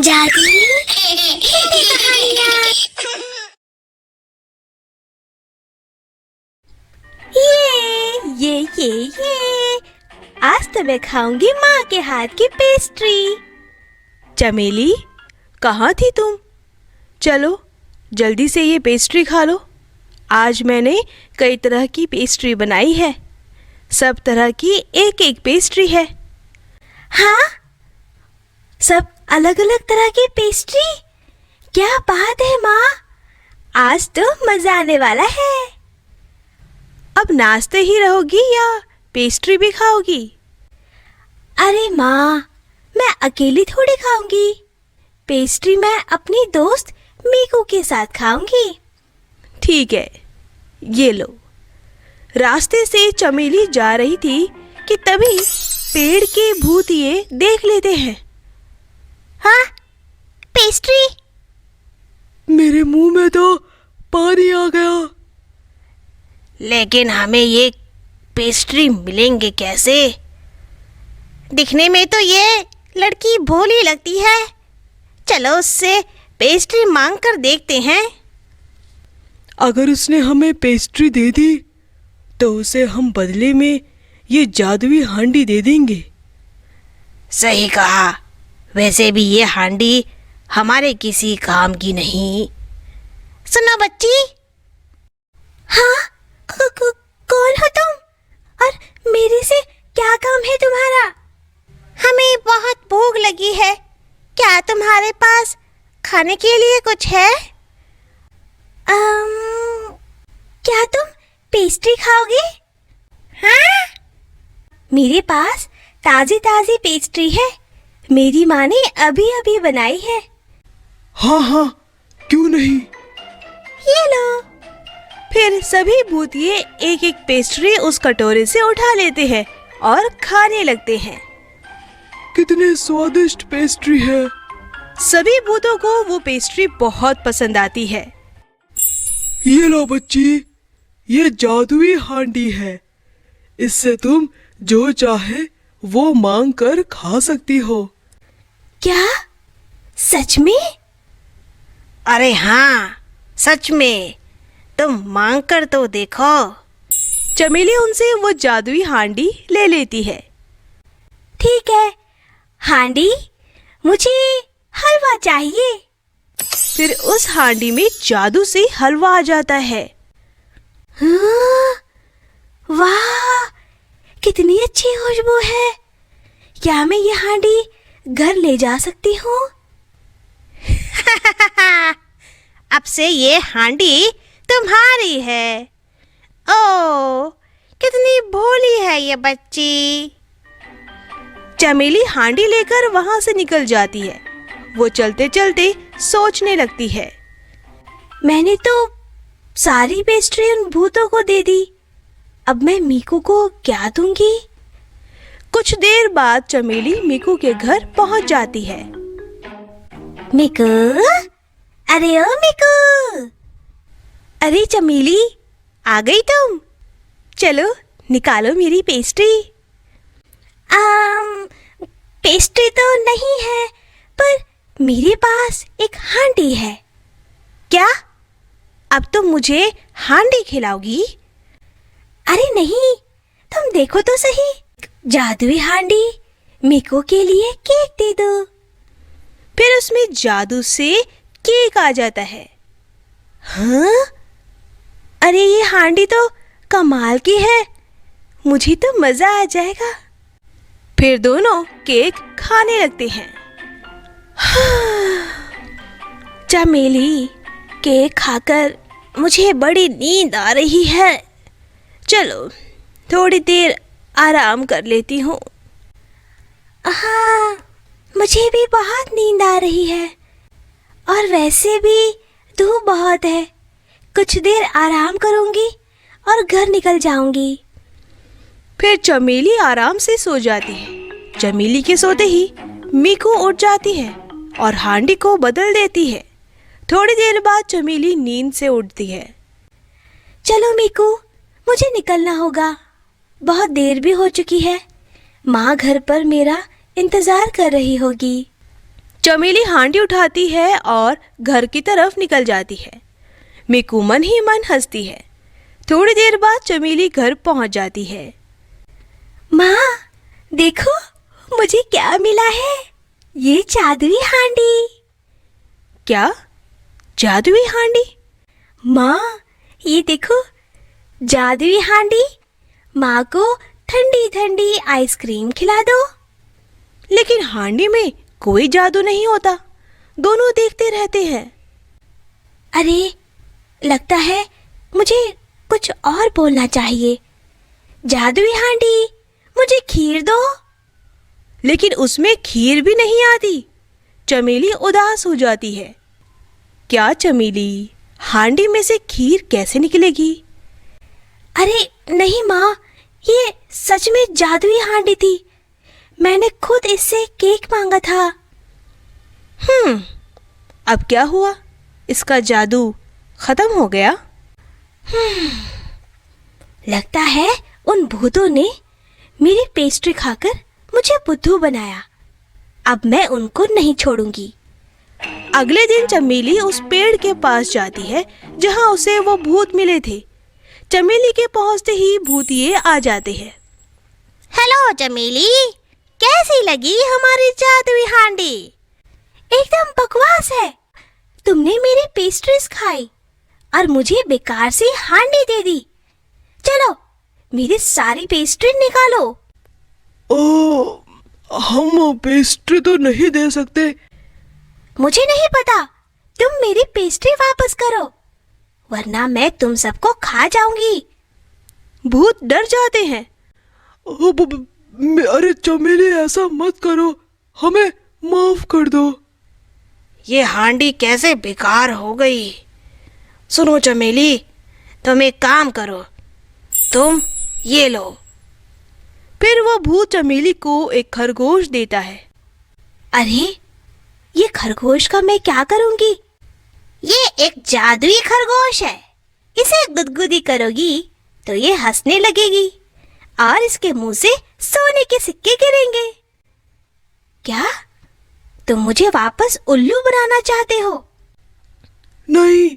जादू हिंदी कहानियाँ। ये आज तो मैं खाऊंगी माँ के हाथ की पेस्ट्री। चमेली, कहाँ थी तुम? चलो जल्दी से ये पेस्ट्री खा लो। आज मैंने कई तरह की पेस्ट्री बनाई है। सब तरह की एक एक पेस्ट्री है। हाँ, सब अलग अलग तरह की पेस्ट्री। क्या बात है माँ, आज तो मजा आने वाला है। अब नाचते ही रहोगी या पेस्ट्री भी खाओगी? अरे माँ, मैं अकेली थोड़ी खाऊंगी। पेस्ट्री मैं अपनी दोस्त मीकू के साथ खाऊंगी। ठीक है, ये लो। रास्ते से चमेली जा रही थी कि तभी पेड़ के भूतिए देख लेते हैं। हाँ, पेस्ट्री। मेरे मुंह में तो पानी आ गया। लेकिन हमें ये पेस्ट्री मिलेंगे कैसे? दिखने में तो ये लड़की भोली लगती है। चलो उससे पेस्ट्री मांग कर देखते हैं। अगर उसने हमें पेस्ट्री दे दी तो उसे हम बदले में ये जादुई हांडी दे देंगे। सही कहा। वैसे भी ये हांडी हमारे किसी काम की नहीं। सुनो बच्ची। हाँ, कौन हो तुम और मेरे से क्या काम है तुम्हारा? हमें बहुत भूख लगी है। क्या तुम्हारे पास खाने के लिए कुछ है? क्या तुम पेस्ट्री खाओगे? हाँ? मेरे पास ताजी ताजी पेस्ट्री है। मेरी माँ ने अभी अभी बनाई है। हाँ हाँ, क्यों नहीं। ये लो। फिर सभी भूतिए एक एक पेस्ट्री उस कटोरे से उठा लेते हैं और खाने लगते हैं। कितने स्वादिष्ट पेस्ट्री है। सभी भूतों को वो पेस्ट्री बहुत पसंद आती है। ये लो बच्ची, ये जादुई हांडी है। इससे तुम जो चाहे वो मांग कर खा सकती हो। क्या सच में? अरे हाँ, सच में। तुम मांग कर तो देखो। चमेली उनसे वो जादुई हांडी ले लेती है। ठीक है हांडी, मुझे हलवा चाहिए। फिर उस हांडी में जादू से हलवा आ जाता है। हाँ, वाह, कितनी अच्छी खुशबू है। क्या मैं ये हांडी घर ले जा सकती हूँ? अब से ये हांडी तुम्हारी है। ओ, कितनी भोली है ये बच्ची। चमेली हांडी लेकर वहां से निकल जाती है। वो चलते चलते सोचने लगती है। मैंने तो सारी पेस्ट्री उन भूतों को दे दी। अब मैं मीकू को क्या दूंगी? कुछ देर बाद चमेली मीकू के घर पहुंच जाती है। मीकू, अरे ओ मीकू। अरे चमेली, आ गई तुम? चलो निकालो मेरी पेस्ट्री। पेस्ट्री तो नहीं है, पर मेरे पास एक हांडी है। क्या? अब तुम मुझे हांडी खिलाओगी? अरे नहीं, तुम देखो तो सही। जादुई हांडी, मीकू के लिए केक दे दो। फिर उसमें जादू से केक आ जाता है। हाँ? अरे ये हांडी तो कमाल की है। मुझे तो मजा आ जाएगा। फिर दोनों केक खाने लगते हैं। चमेली, केक खाकर मुझे बड़ी नींद आ रही है। चलो थोड़ी देर आराम कर लेती हूँ। हाँ, मुझे भी बहुत नींद आ रही है। और वैसे भी धूप बहुत है। कुछ देर आराम करूंगी और घर निकल जाऊंगी। फिर चमेली आराम से सो जाती है। चमेली के सोते ही मीकू उठ जाती है और हांडी को बदल देती है। थोड़ी देर बाद चमेली नींद से उठती है। चलो मीकू, मुझे निकलना होगा। बहुत देर भी हो चुकी है। माँ घर पर मेरा इंतजार कर रही होगी। चमेली हांडी उठाती है और घर की तरफ निकल जाती है। मीकू मन ही मन हंसती है। थोड़ी देर बाद चमेली घर पहुंच जाती है। माँ, देखो मुझे क्या मिला है, ये जादुई हांडी। क्या? जादुई हांडी? माँ, ये देखो जादुई हांडी। माँ को ठंडी ठंडी आइसक्रीम खिला दो। लेकिन हांडी में कोई जादू नहीं होता, दोनों देखते रहते हैं। अरे, लगता है मुझे कुछ और बोलना चाहिए। जादुई हांडी, मुझे खीर दो। लेकिन उसमें खीर भी नहीं आती। चमेली उदास हो जाती है। क्या चमेली, हांडी में से खीर कैसे निकलेगी? अरे नहीं माँ, ये सच में जादुई हांडी थी। मैंने खुद इससे केक मांगा था। अब क्या हुआ? इसका जादू खत्म हो गया? लगता है उन भूतों ने मेरी पेस्ट्री खाकर मुझे बुद्धू बनाया। अब मैं उनको नहीं छोड़ूंगी। अगले दिन चमेली उस पेड़ के पास जाती है जहां उसे वो भूत मिले थे। चमेली के पहुंचते ही भूतिये आ जाते हैं। हेलो चमेली, कैसी लगी हमारी जादुई हांडी? एकदम बकवास है। तुमने मेरी पेस्ट्रीज खाई और मुझे बेकार से हांडी दे दी। चलो मेरी सारी पेस्ट्री निकालो। हम पेस्ट्री तो नहीं दे सकते। मुझे नहीं पता, तुम मेरी पेस्ट्री वापस करो, वरना मैं तुम सबको खा जाऊंगी। भूत डर जाते हैं। अरे चमेली, ऐसा मत करो, हमें माफ कर दो। ये हांडी कैसे बेकार हो गई। सुनो चमेली, तुम एक काम करो, तुम ये लो। फिर वो भूत चमेली को एक खरगोश देता है। अरे, ये खरगोश का मैं क्या करूंगी? ये एक जादुई खरगोश है। इसे गुदगुदी करोगी तो ये हंसने लगेगी और इसके मुंह से सोने के सिक्के गिरेंगे। क्या तुम मुझे वापस उल्लू बनाना चाहते हो? नहीं,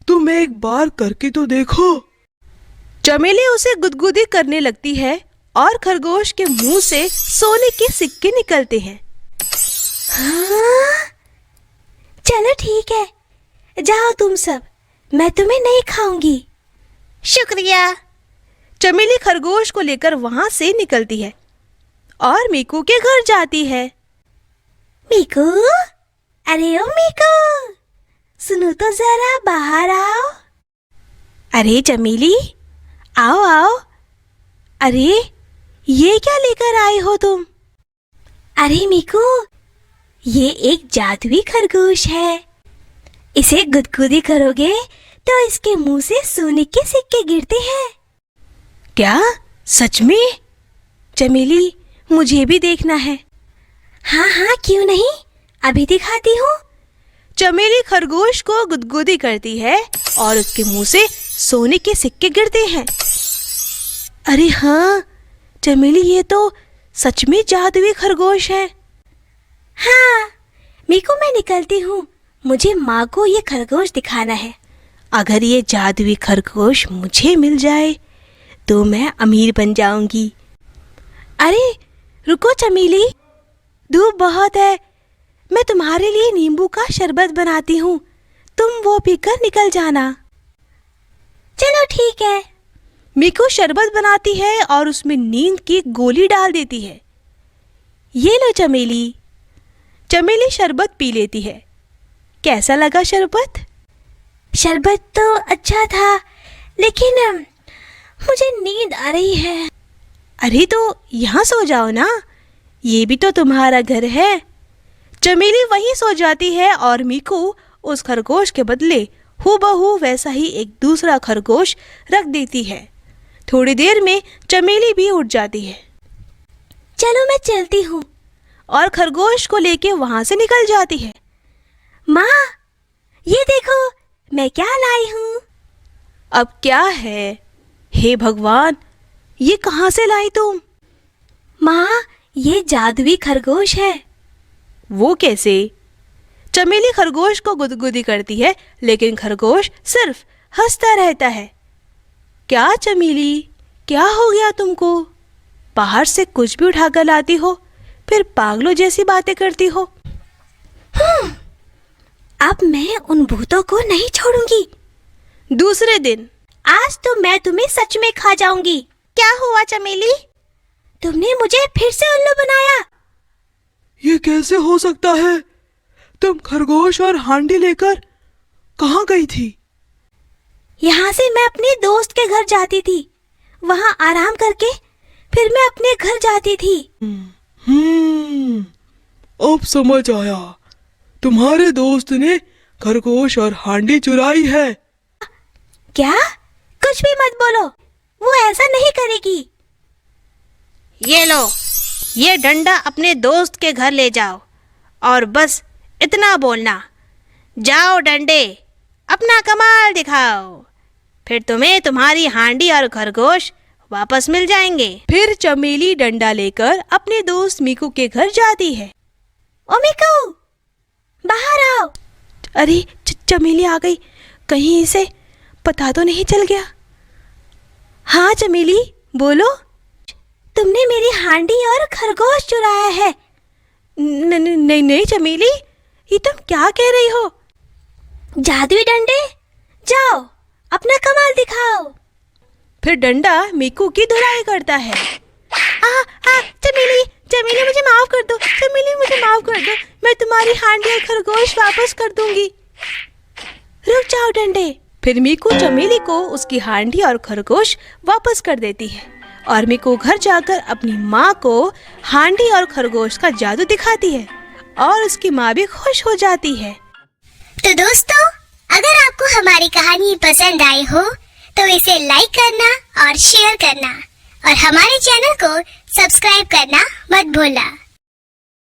तुम एक बार करके तो देखो। चमेली उसे गुदगुदी करने लगती है और खरगोश के मुंह से सोने के सिक्के निकलते हैं। हाँ? चलो ठीक है, जाओ तुम सब, मैं तुम्हें नहीं खाऊंगी। शुक्रिया। चमेली खरगोश को लेकर वहां से निकलती है और मीकू के घर जाती है। मीकू, अरे ओ मीकू, सुनो तो जरा, बाहर आओ। अरे चमेली, आओ आओ। अरे ये क्या लेकर आए हो तुम? अरे मीकू, ये एक जादुई खरगोश है। इसे गुदगुदी करोगे तो इसके मुंह से सोने के सिक्के गिरते हैं। क्या? सच में? चमेली, मुझे भी देखना है। हाँ हाँ, क्यों नहीं, अभी दिखाती हूँ। चमेली खरगोश को गुदगुदी करती है और उसके मुंह से सोने के सिक्के गिरते हैं। अरे हाँ चमेली, ये तो सच में जादुई खरगोश है। हाँ मीकू, मैं निकलती हूँ, मुझे माँ को ये खरगोश दिखाना है। अगर ये जादुई खरगोश मुझे मिल जाए तो मैं अमीर बन जाऊंगी। अरे रुको चमेली, धूप बहुत है, मैं तुम्हारे लिए नींबू का शरबत बनाती हूँ, तुम वो पीकर निकल जाना। चलो ठीक है। मीकू शरबत बनाती है और उसमें नींद की गोली डाल देती है। ये लो चमेली। चमेली शरबत पी लेती है। कैसा लगा शरबत? शरबत तो अच्छा था, लेकिन मुझे नींद आ रही है। अरे तो यहाँ सो जाओ ना, ये भी तो तुम्हारा घर है। चमेली वहीं सो जाती है और मीकू उस खरगोश के बदले हूबहू वैसा ही एक दूसरा खरगोश रख देती है। थोड़ी देर में चमेली भी उठ जाती है। चलो मैं चलती हूँ। और खरगोश को लेके वहां से निकल जाती है। माँ, ये देखो मैं क्या लाई हूँ। अब क्या है? हे भगवान, ये कहाँ से लाई तुम? माँ, ये जादुई खरगोश है। वो कैसे? चमेली खरगोश को गुदगुदी करती है, लेकिन खरगोश सिर्फ हंसता रहता है। क्या चमेली, क्या हो गया तुमको? बाहर से कुछ भी उठाकर लाती हो, फिर पागलों जैसी बातें करती हो। अब मैं उन भूतों को नहीं छोड़ूंगी। दूसरे दिन, आज तो मैं तुम्हें सच में खा जाऊंगी। क्या हुआ चमेली? तुमने मुझे फिर से उल्लू बनाया। ये कैसे हो सकता है? तुम खरगोश और हांडी लेकर कहाँ गई थी? यहाँ से मैं अपने दोस्त के घर जाती थी, वहाँ आराम करके फिर मैं अपने घर जाती थी। अब समझ आया, तुम्हारे दोस्त ने खरगोश और हांडी चुराई है। क्या? कुछ भी मत बोलो, वो ऐसा नहीं करेगी। ये लो, ये डंडा अपने दोस्त के घर ले जाओ और बस इतना बोलना, जाओ डंडे, अपना कमाल दिखाओ, फिर तुम्हें तुम्हारी हांडी और खरगोश वापस मिल जाएंगे। फिर चमेली डंडा लेकर अपने दोस्त मीकू के घर जाती है। ओ मीकू, बाहर आओ। अरे चमेली आ गई, कहीं इसे पता तो नहीं चल गया? हाँ चमेली, बोलो। तुमने मेरी हांडी और खरगोश चुराया है। नहीं नहीं चमेली, ये तुम क्या कह रही हो? जादुई डंडे, जाओ अपना कमाल दिखाओ। फिर डंडा मीकू की धुलाई करता है। चमेली, चमेली मुझे माफ कर दो, चमेली मुझे माफ कर दो, मैं तुम्हारी हांडी और खरगोश वापस कर दूंगी। रुक जाओ डंडे। फिर मीकू चमेली को उसकी हांडी और खरगोश वापस कर देती है और मीकू घर जाकर अपनी माँ को हांडी और खरगोश का जादू दिखाती है और उसकी माँ भी खुश हो जाती है। तो दोस्तों, अगर आपको हमारी कहानी पसंद आई हो तो इसे लाइक करना और शेयर करना और हमारे चैनल को सब्सक्राइब करना मत भूलना।